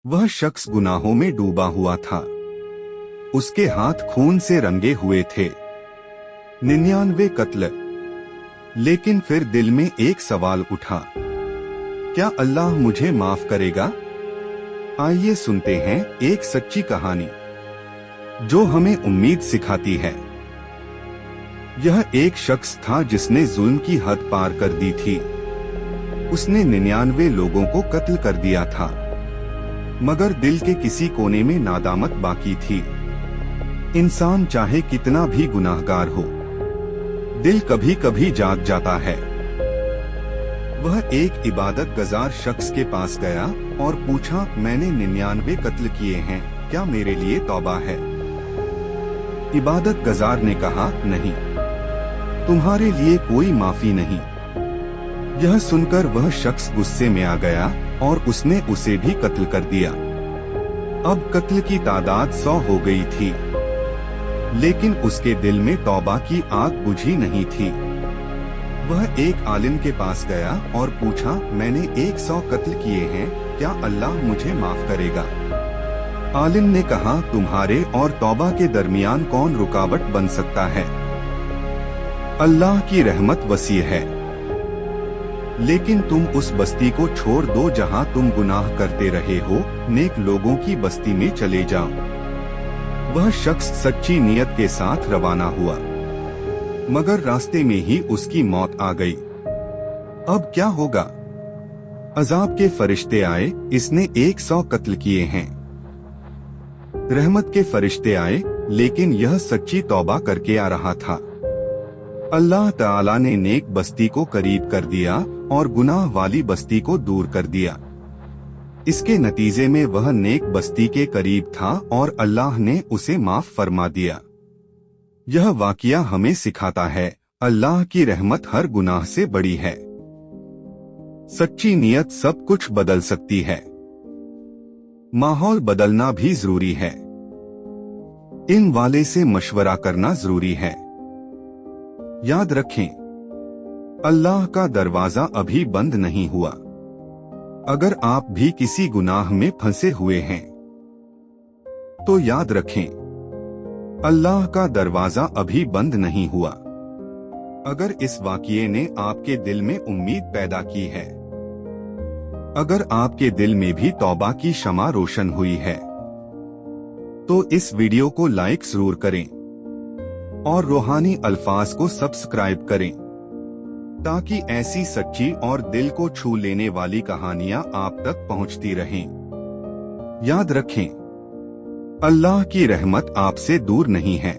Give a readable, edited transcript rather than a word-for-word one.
वह शख्स गुनाहों में डूबा हुआ था। उसके हाथ खून से रंगे हुए थे। 99 कत्ल। लेकिन फिर दिल में एक सवाल उठा, क्या अल्लाह मुझे माफ करेगा? आइए सुनते हैं एक सच्ची कहानी जो हमें उम्मीद सिखाती है। यह एक शख्स था जिसने जुल्म की हद पार कर दी थी। उसने 99 लोगों को कत्ल कर दिया था, मगर दिल के किसी कोने में नादामत बाकी थी। इंसान चाहे कितना भी गुनाहगार हो, दिल कभी कभी जाग जाता है। वह एक इबादत गजार शख्स के पास गया और पूछा, मैंने 99 कत्ल किए हैं, क्या मेरे लिए तौबा है? इबादत गजार ने कहा, नहीं, तुम्हारे लिए कोई माफी नहीं। यह सुनकर वह शख्स गुस्से में आ गया और उसने उसे भी कत्ल कर दिया। अब कत्ल की तादाद 100 हो गई थी, लेकिन उसके दिल में तौबा की आग बुझी नहीं थी। वह एक आलिम के पास गया और पूछा, मैंने 100 कत्ल किए हैं, क्या अल्लाह मुझे माफ करेगा? आलिम ने कहा, तुम्हारे और तौबा के दरमियान कौन रुकावट बन सकता है? अल्लाह की रहमत वसी है। लेकिन तुम उस बस्ती को छोड़ दो जहां तुम गुनाह करते रहे हो, नेक लोगों की बस्ती में चले जाओ। वह शख्स सच्ची नियत के साथ रवाना हुआ, मगर रास्ते में ही उसकी मौत आ गई। अब क्या होगा? अजाब के फरिश्ते आए, इसने 100 कत्ल किए हैं। रहमत के फरिश्ते आए, लेकिन यह सच्ची तौबा करके आ रहा था। अल्लाह ताला ने नेक बस्ती को करीब कर दिया और गुनाह वाली बस्ती को दूर कर दिया। इसके नतीजे में वह नेक बस्ती के करीब था और अल्लाह ने उसे माफ फरमा दिया। यह वाकया हमें सिखाता है, अल्लाह की रहमत हर गुनाह से बड़ी है। सच्ची नियत सब कुछ बदल सकती है। माहौल बदलना भी जरूरी है। इन वाले से मशवरा करना जरूरी है। याद रखें, अल्लाह का दरवाजा अभी बंद नहीं हुआ। अगर आप भी किसी गुनाह में फंसे हुए हैं, तो याद रखें, अल्लाह का दरवाजा अभी बंद नहीं हुआ। अगर इस वाकये ने आपके दिल में उम्मीद पैदा की है, अगर आपके दिल में भी तौबा की शमा रोशन हुई है, तो इस वीडियो को लाइक जरूर करें और रूहानी अल्फाज को सब्सक्राइब करें, ताकि ऐसी सच्ची और दिल को छू लेने वाली कहानियां आप तक पहुंचती रहें। याद रखें, अल्लाह की रहमत आपसे दूर नहीं है।